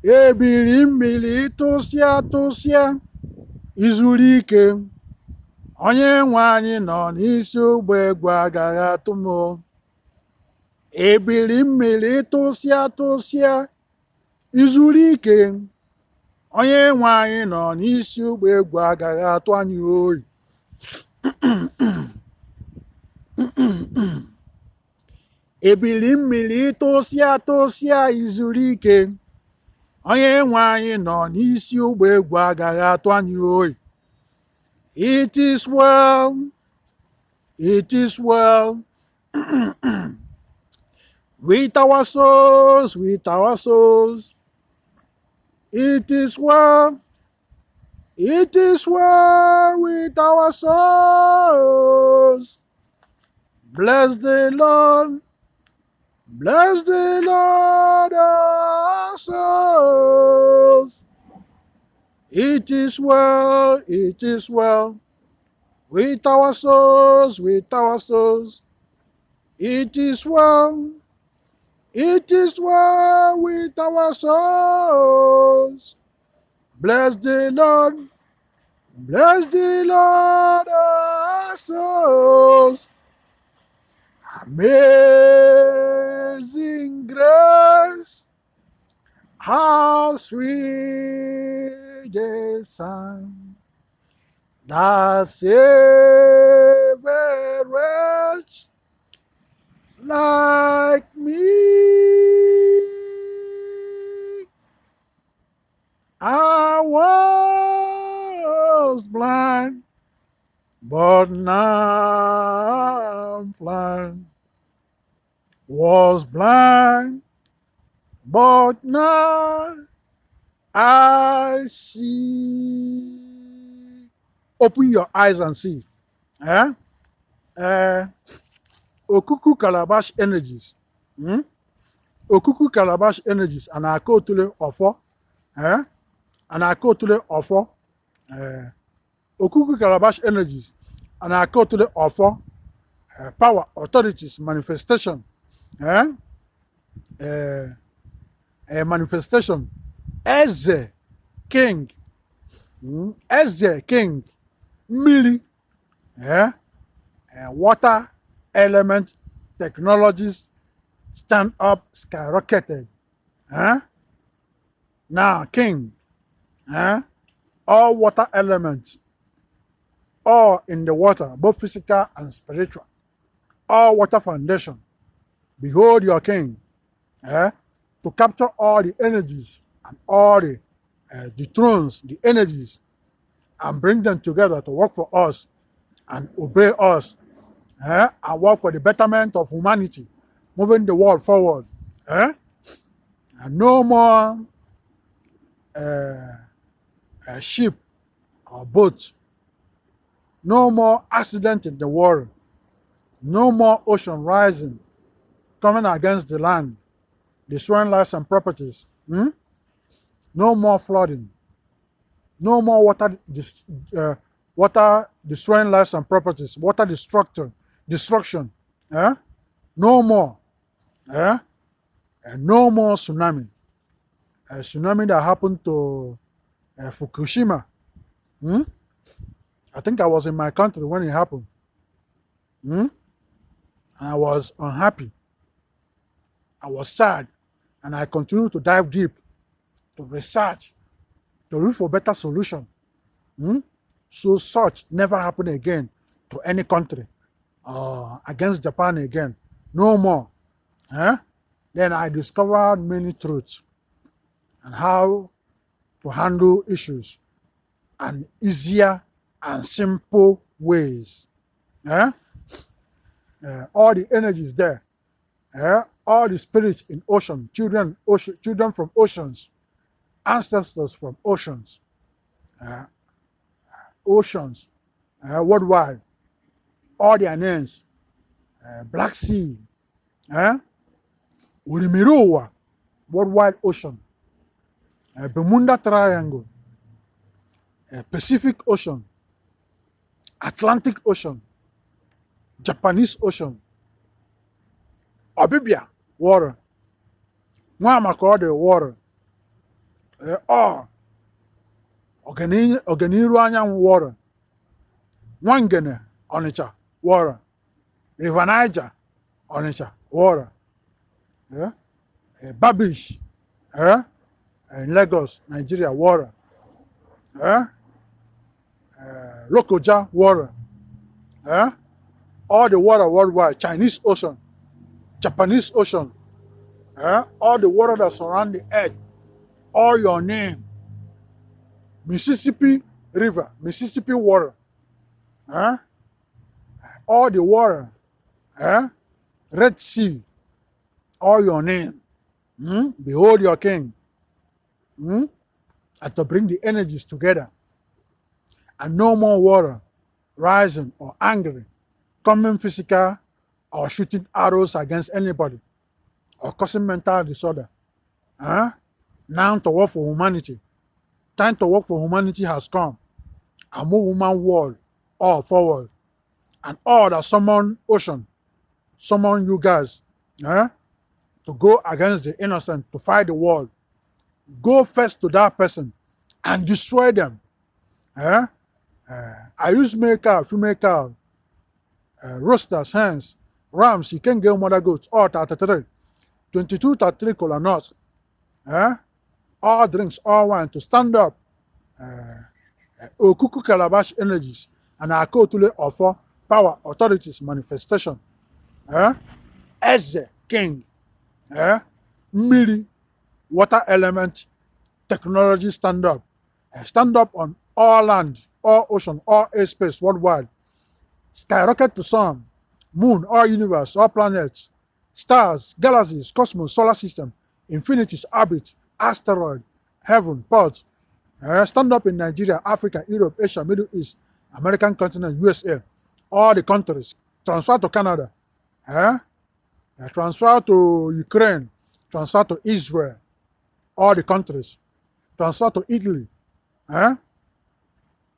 ebili mmiri tụsịa tụsịa izuru ike onye nwe anyị nọ n'isi ụgbọ egwu agaghị atụ m ebili mmiri tụsịa tụsịa izuru ike onye nwe anyị nọ n'isi ụgbọ egwu agaghị atụ anyị oyi ebili mmiri tụsịa tụsịa izuru ike onye nwe anyị nọ n'isi ụgbọ egwu agaghị atụ anyị oyi. It is well, it is well with our souls, with our souls. It is well, it is well with our souls. Bless the Lord, bless the Lord, our souls. It is well with our souls, with our souls. It is well with our souls. Bless the Lord, our souls. Amazing grace, how sweet the sound that saved a wretch like me. I was blind, but now I'm blind. Was blind, but now I see. Open your eyes and see. Okuku Calabash energies. Okuku Calabash energies and Akaotule offer. And Akaotule offer. Okuku Calabash energies and Akaotule offer. Power, authorities, manifestation. Manifestation. Eze King. Eze King. Mmiri. Water element technologies stand up skyrocketed. Now King. All water elements. All in the water, both physical and spiritual. All water foundation. Behold your King. To capture all the energies and all the thrones, the energies, and bring them together to work for us and obey us, and work for the betterment of humanity, moving the world forward. And no more ship or boat. No more accident in the water. No more ocean rising, coming against the land, destroying lives and properties. No more flooding. No more water destroying lives and properties. Water destruction. No more. And no more tsunami. A tsunami that happened to Fukushima. I think I was in my country when it happened. And I was unhappy. I was sad. And I continued to dive deep, to research, to look for better solution. So such never happen again to any country against Japan again. No more. Then I discovered many truths and how to handle issues and easier and simple ways. All the energies there. All the spirits in ocean, children from oceans, ancestors from oceans, worldwide, all their names, Black Sea, Urimiruwa, worldwide ocean, Bermuda Triangle, Pacific Ocean, Atlantic Ocean, Japanese Ocean, Obibia water, Nkwuaku water, Or Ọganiru Anyanwụ water, Nwangene Onitsha water, River Niger Onitsha water, Babish in Lagos, Nigeria water, Lokoja water, all the water worldwide, Chinese Ocean, Japanese Ocean, all the water that surround the earth, all your name, Mississippi River, Mississippi water, all the water, Red Sea, all your name. Behold your king. And to bring the energies together. And no more water rising or angry, coming physical or shooting arrows against anybody or causing mental disorder. Now to work for humanity. Time to work for humanity has come. And move human world all forward. And all that summon ocean, summon you guys to go against the innocent, to fight the world. Go first to that person and destroy them. I use male cow, female cow, roosters, hens, rams, you can get mother goats, all 33, 22, 33 kola nuts, all drinks, all wine to stand up. Okuku Calabash energies and Akaotule offer power, authorities, manifestation. Eze, king, Mmiri, water element, technology stand up. Stand up on all land, all ocean, all airspace worldwide. Skyrocket to sun, moon, all universe, all planets, stars, galaxies, cosmos, solar system, infinities, orbit, asteroid, heaven, pods. Stand up in Nigeria, Africa, Europe, Asia, Middle East, American continent, USA, all the countries. Transfer to Canada. Transfer to Ukraine. Transfer to Israel. All the countries. Transfer to Italy.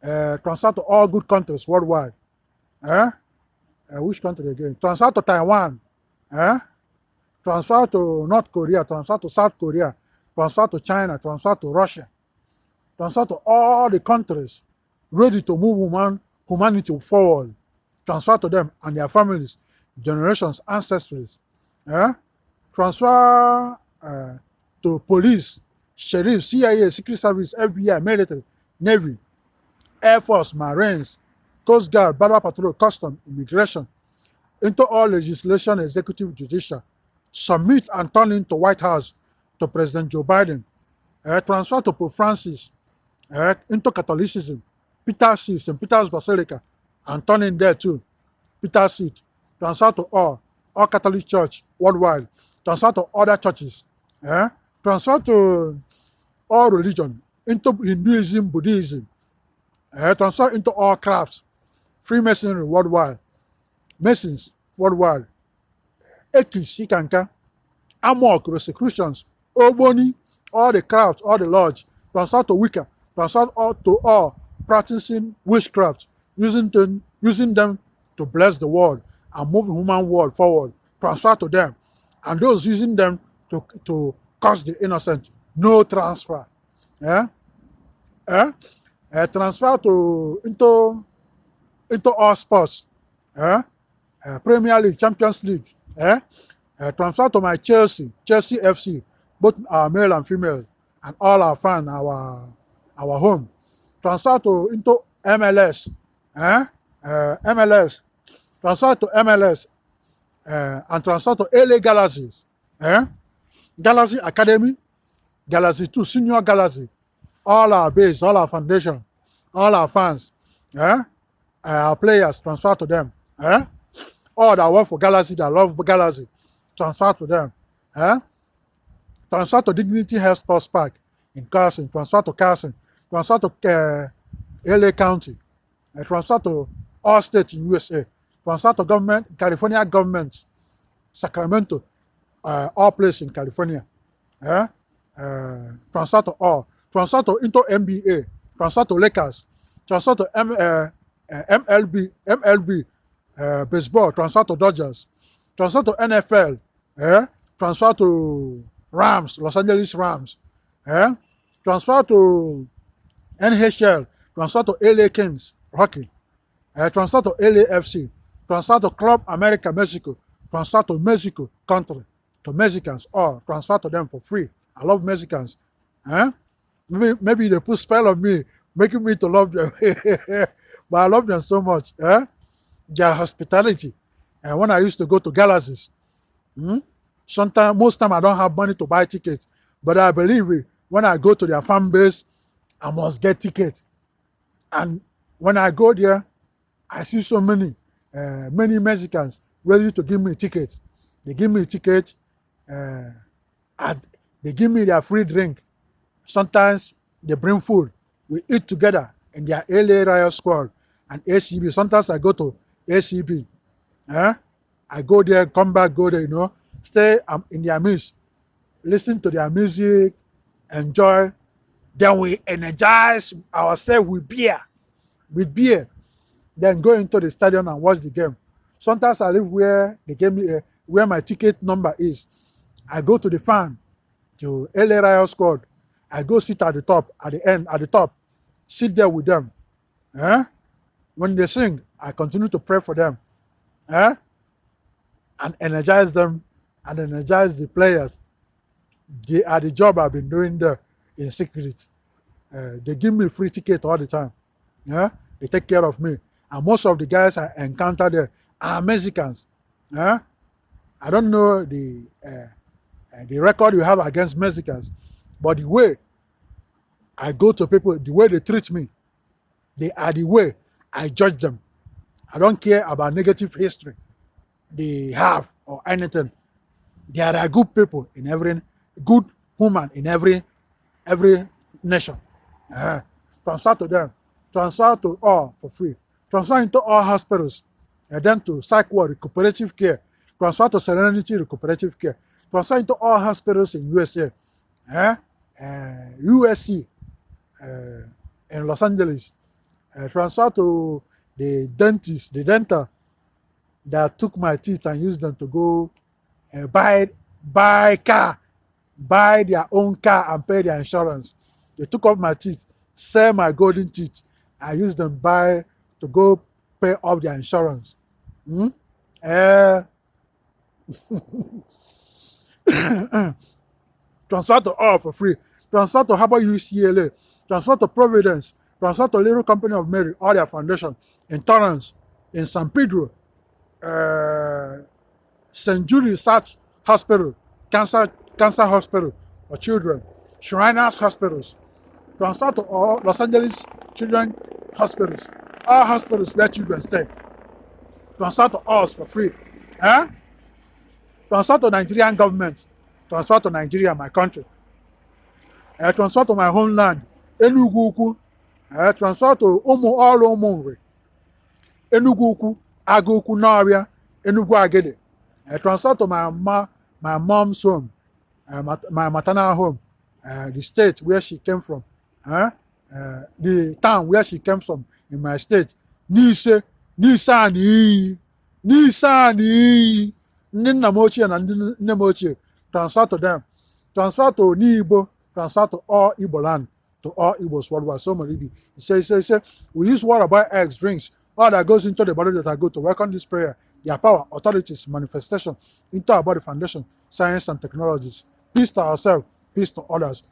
Transfer to all good countries worldwide. Which country again? Transfer to Taiwan. Transfer to North Korea. Transfer to South Korea. Transfer to China. Transfer to Russia. Transfer to all the countries ready to move humanity forward. Transfer to them and their families, generations, ancestors. Transfer to police, sheriff, CIA, Secret Service, FBI, military, Navy, Air Force, Marines, Coast Guard, Border Patrol, Custom, Immigration, into all legislation, executive, judicial. Submit and turn into White House to President Joe Biden. Transfer to Pope Francis into Catholicism, Peter's seat, St. Peter's Basilica, and turn in there too. Peter's seat. Transfer to all Catholic Church worldwide. Transfer to other churches. Transfer to all religion, into Hinduism, Buddhism. Transfer into all crafts. Freemasonry worldwide. Masons worldwide. Ekis, Ikanka, Amok, Rosicrucians, Oboni, all the crafts, all the lodge. Transfer to Wicca. Transfer to all practicing witchcraft, using them to bless the world and move the human world forward. Transfer to them. And those using them to cause the innocent, no transfer. Transfer into all sports. Premier League, Champions League. Transfer to my Chelsea FC, both our male and female, and all our fans, our home. Transfer into MLS. MLS. Transfer to MLS. And transfer to LA Galaxies. Galaxy Academy, Galaxy 2, Senior Galaxy. All our base, all our foundation, all our fans, our players, transfer to them. All that work for Galaxy, that love Galaxy, transfer to them. Transfer to Dignity Health Sports Park in Carson, transfer to Carson, transfer to LA County, transfer to all states in USA, transfer to government, California government, Sacramento, all places in California. Transfer to all. Transfer to into NBA, transfer to Lakers, transfer to MLB, baseball, transfer to Dodgers, transfer to NFL, transfer to Rams, Los Angeles Rams, transfer to NHL, transfer to LA Kings hockey, transfer to LAFC, transfer to Club America Mexico, transfer to Mexico country, to Mexicans, or transfer to them for free. I love Mexicans. Eh? Maybe they put spell on me, making me to love them. But I love them so much. Their hospitality. And when I used to go to galaxies, sometimes, most time I don't have money to buy tickets. But I believe it, when I go to their fan base, I must get tickets. And when I go there, I see so many Mexicans ready to give me tickets. They give me tickets, and they give me their free drink. Sometimes they bring food. We eat together in their LA Riot Squad and ACB. Sometimes I go to ACB. I go there, come back, go there, stay in their midst, listen to their music, enjoy. Then we energize ourselves with beer. Then go into the stadium and watch the game. Sometimes I live where they gave me where my ticket number is. I go to the fan, to LA Riot Squad. I go sit at the top, at the top, sit there with them. When they sing, I continue to pray for them, and energize them, and energize the players. They are the job I've been doing there in secret. They give me free ticket all the time. They take care of me. And most of the guys I encounter there are Mexicans. I don't know the record you have against Mexicans, but the way I go to people, the way they treat me, they are the way I judge them. I don't care about negative history they have or anything. There are good people in every, good human in every nation. Transfer to them, transfer to all for free, transfer into all hospitals, and then to psych ward recuperative care, transfer to Serenity recuperative care, transfer into all hospitals in USA, USC, in Los Angeles, transfer to the dentist, the dental that took my teeth and used them to go buy their own car and pay their insurance. They took off my teeth, sell my golden teeth, and used them to go pay off their insurance. Transfer to all for free. Transfer to Harbour UCLA. Transfer to Providence. Transfer to Little Company of Mary, all their foundation in Torrance, in San Pedro, St. Jude Research Hospital, Cancer Hospital for children, Shriners Hospitals. Transfer to all Los Angeles Children Hospitals, all hospitals where children stay. Transfer to us for free. Transfer to Nigerian government. Transfer to Nigeria, my country. Transfer to my homeland, Nkwuaku. Transfer to all Mmiri, Nkwuaku, Akaotule, N'Ọrịa, Enugu Agede. Transfer to my mom's home, my maternal home, the state where she came from, the town where she came from in my state. Nisani, ndị nna m ochie na ndị nne m ochie. Transfer to them. Transfer to Nibo. Transfer to all Igbo land, to all Igbos worldwide. So Maribi, he say, we use water, buy eggs, drinks, all that goes into the body that I go to welcome this prayer. Their power, authorities, manifestation into our body foundation, science and technologies. Peace to ourselves, peace to others.